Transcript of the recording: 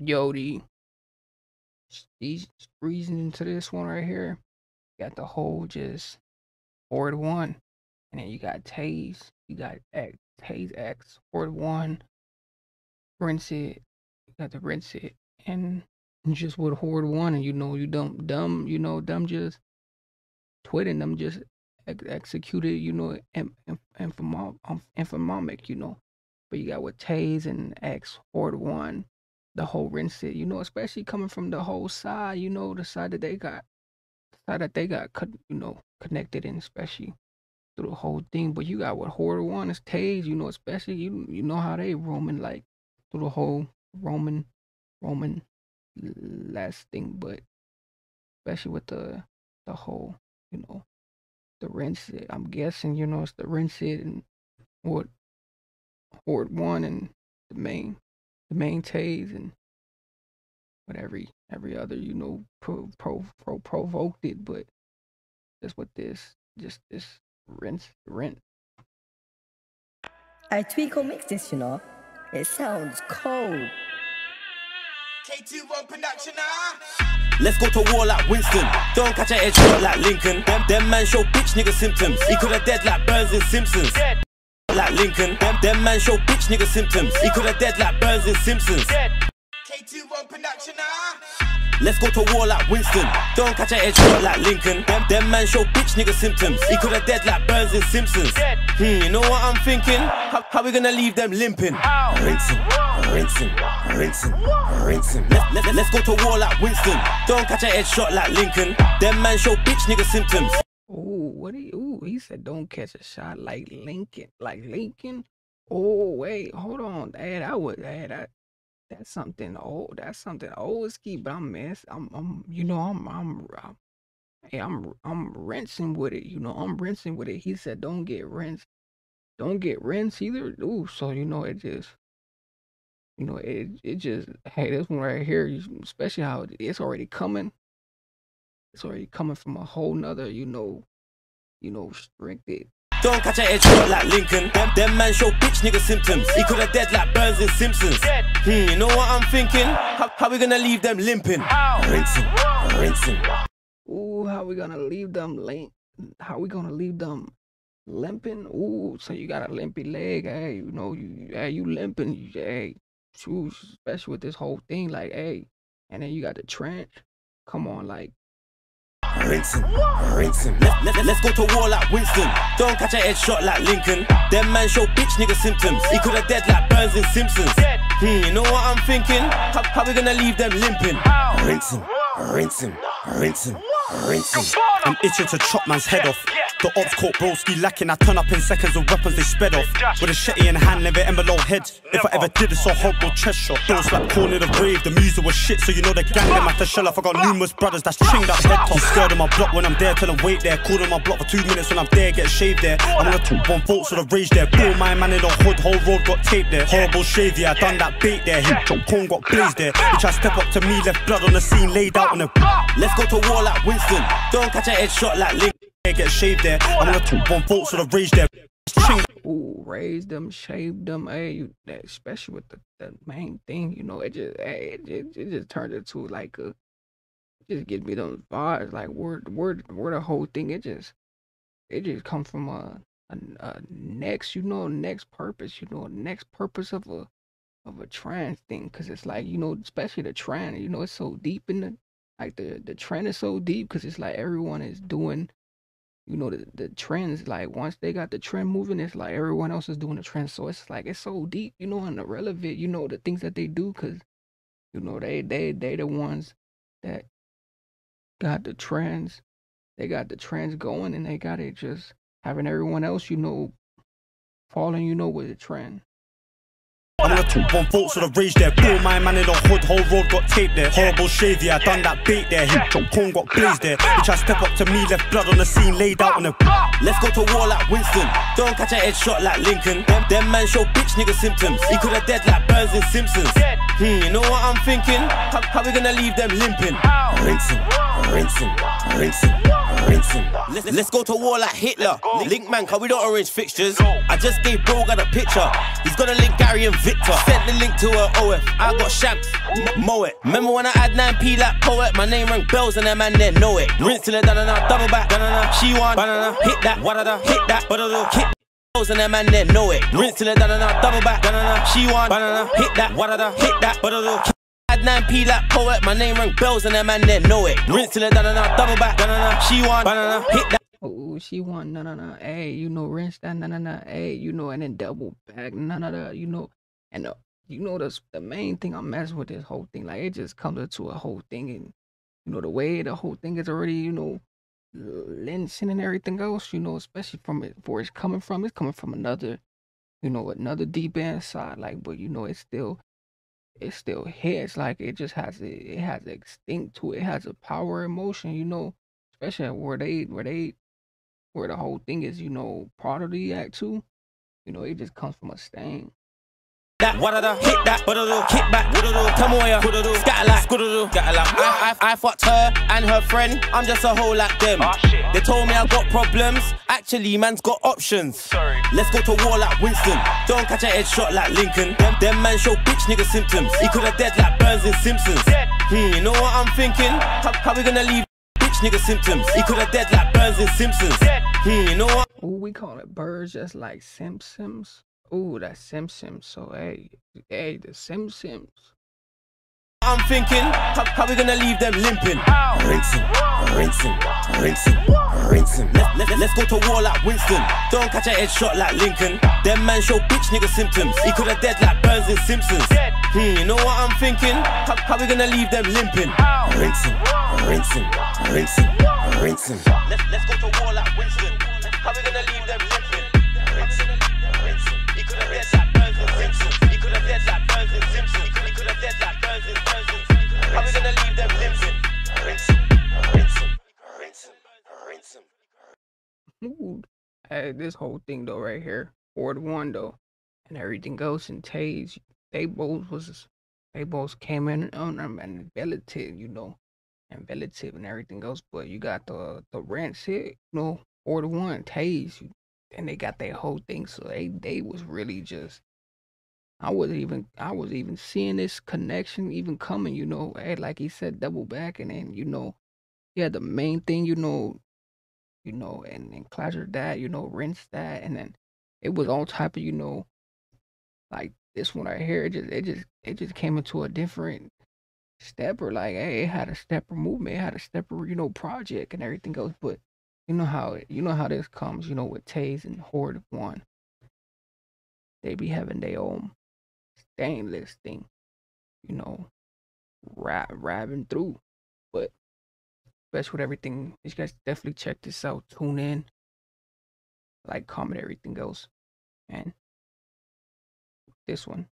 Yodi. These reasoning to this one right here. Got the whole just Horrid1. And then you got Taze. You got Taze X, Horrid1, rinse it. You got to rinse it. And just with Horrid1, and you dumb just twitting them just executed, informamic, But you got with Taze and X, Horrid1, the whole rinse it, especially coming from the whole side, the side that they got, connected in, especially through the whole thing. But you got what Horrid1 is Taze, especially you know how they roaming like through the whole Roman last thing, but especially with the whole, the rinse it. I'm guessing, it's the rinse it and what Horrid1 and the main Taze and what every other, provoked it, but just with this rinse. I Tweako mix this, It sounds cold. K21 production, Let's go to war like Winston. Don't catch a headshot like Lincoln. Them man show bitch nigga symptoms. He coulda dead like Burns and Simpsons. Like Lincoln. Them man show bitch nigga symptoms. He coulda dead like Burns and Simpsons. K21 production, Let's go to war like Winston. Don't catch a headshot like Lincoln. Them man show bitch nigga symptoms. He coulda dead like Burns and Simpsons. You know what I'm thinking? How we gonna leave them limping? Rinsing. Let's go to war like Winston. Don't catch a headshot like Lincoln. Them man show bitch nigga symptoms. He said don't catch a shot like Lincoln. Like Lincoln? Oh, wait, hold on. That's something old. That's something old ski, but I'm rinsing with it. I'm rinsing with it. He said don't get rinsed. Don't get rinsed either. Ooh, so it just it just, hey, this one right here, especially how it's already coming. It's already coming from a whole nother, restricted. Don't catch a headshot like Lincoln. Them man show bitch nigga symptoms. He coulda dead like Burns and Simpsons. You know what I'm thinking? How we gonna leave them limping? Rinsing. Ooh, how we gonna leave them limping? Ooh, so you got a limpy leg, hey, you limping, hey, especially with this whole thing, like, hey, and then you got the trench. Come on, like. Rinsing. Let's go to war like Winston. Don't catch a headshot like Lincoln. Them man show bitch nigga symptoms. He coulda dead like Burns and Simpsons. You know what I'm thinking? How we gonna leave them limping? Rinsing. I'm itching to chop man's head off. The ops caught broski lacking. I turn up in seconds with weapons they sped off. With a shetty in hand, never below head. If I ever did, it's a horrible chest shot. Those like corner the grave. The music was shit, so you know the gang them at the shell off. I got numerous brothers that's chinged up head top. Scared of my block when I'm there, tell them wait there. Call on my block for 2 minutes when I'm there, get shaved there. I'm gonna talk one fault, so the rage there. Pull my man in the hood, whole road got taped there. Horrible shave, yeah, I done that bait there. He dropped corn, got blazed there. He tried to step up to me, left blood on the scene, laid out on the. Let's go to war like Winston. Don't catch a headshot like Lincoln. Get shaved there. I'm gonna talk one fault, so the rage there. Ooh, raise them, shave them, hey, especially with the main thing, it just turned into like it just gives me those vibes, like where the whole thing, it just come from a next, next purpose, next purpose of a trans thing, because it's like, especially the trend, it's so deep in the trend is so deep, because it's like everyone is doing. The trends, like once they got the trend moving, it's like everyone else is doing the trend. So it's like, it's so deep, and irrelevant, the things that they do, because, they the ones that got the trends. They got the trends going, and they got it just having everyone else, following, with the trend. I'm gonna talk one fault, so the rage there. Pull my man in the hood, whole road got taped there. Horrible shave, yeah, I done that bait there. He dropped corn, got blazed there. He tried to step up to me, left blood on the scene, laid out on the. Let's go to war like Winston. Don't catch a headshot like Lincoln. Them man show bitch nigga symptoms. He coulda dead like Burns and Simpsons. You know what I'm thinking? How we gonna leave them limping? Rinsing. rinsing. Let's go to war like Hitler. Link man, cause we don't arrange fixtures. I just gave bro got a picture. He's gonna link Gary and Victor. Sent the link to her OF. I got shanks, mow it. Remember when I had 9p like poet? My name rang bells and them man they know it. Rinse till it done double back. She want banana, hit that, wadada, hit that, badada, hit. And them man they know it. Rinse till it done double back. She want banana, hit that, wadada, hit that, badada. Had 9p like poet, my name rang bells and them man they know it. Rinse till it done double back. She want banana, hit that. Oh, she want hey, you know, rinse that, hey, you know, and then double back, you know, and you know, the main thing I'm messing with this whole thing, like it just comes into a whole thing, and you know the way the whole thing is already, you know, lensing and everything else, you know, especially from it where it's coming from another, you know, another deep end side, like, but you know, it still hits, like it just has it has an instinct to it, it has a power emotion, you know, especially where the whole thing is, you know, part of the act too, you know, it just comes from a stain. That wadada, hit that, badada, kick back, woodada, tamoya, woodada, scatter like, scoodada, scatter like. I fucked her and her friend, I'm just a hoe like them. They told me I got problems, actually man's got options. Sorry. Let's go to war like Winston, don't catch a headshot like Lincoln. Them man show bitch nigga symptoms, he coulda dead like Burns and Simpsons. You know what I'm thinking? How we gonna leave bitch nigga symptoms? He coulda dead like Burns and Simpsons. You know what? Ooh, we call it birds just like Simpsons. Ooh, that's Simpsons. So hey, the Simpsons. I'm thinking, how we gonna leave them limping? Rinsing, rinsing, rinsing, rinsing. Let's go to war like Winston. Don't catch a headshot like Lincoln. Them man show bitch nigga symptoms. He coulda dead like Burns and Simpsons. You know what I'm thinking? How we gonna leave them limping? Rinsing, rinsing, rinsing, rinsing. Let's go to war like Winston. How we gonna leave them limping? Rinsing, rinsing. He coulda dead like Burns and Simpsons. He coulda dead like Burns and Simpsons. He coulda dead like Burns and Simpsons. How we gonna leave them limping? Rinsing, rinsing, rinsing, rinsing. Ooh, hey, this whole thing though right here, Horrid1 though, and everything else, and Taze, they both came in on them and relative, you know, and relative and everything else. But you got the rent shit, you know, Horrid1, Taze, and they got their whole thing. So they was really just, I was even seeing this connection even coming, you know. Hey, like he said, double back, and then you know, yeah, the main thing, you know, and then Clash that, you know, rinse that, and then it was all type of, you know, like this one right here, it just came into a different stepper, like hey, it had a stepper movement, it had a stepper, you know, project and everything else. But you know how this comes, you know, with Taze and Horrid1, they be having their own stainless thing, you know, rapping through. But especially with everything, you guys definitely check this out, tune in, like, comment, everything else, and this one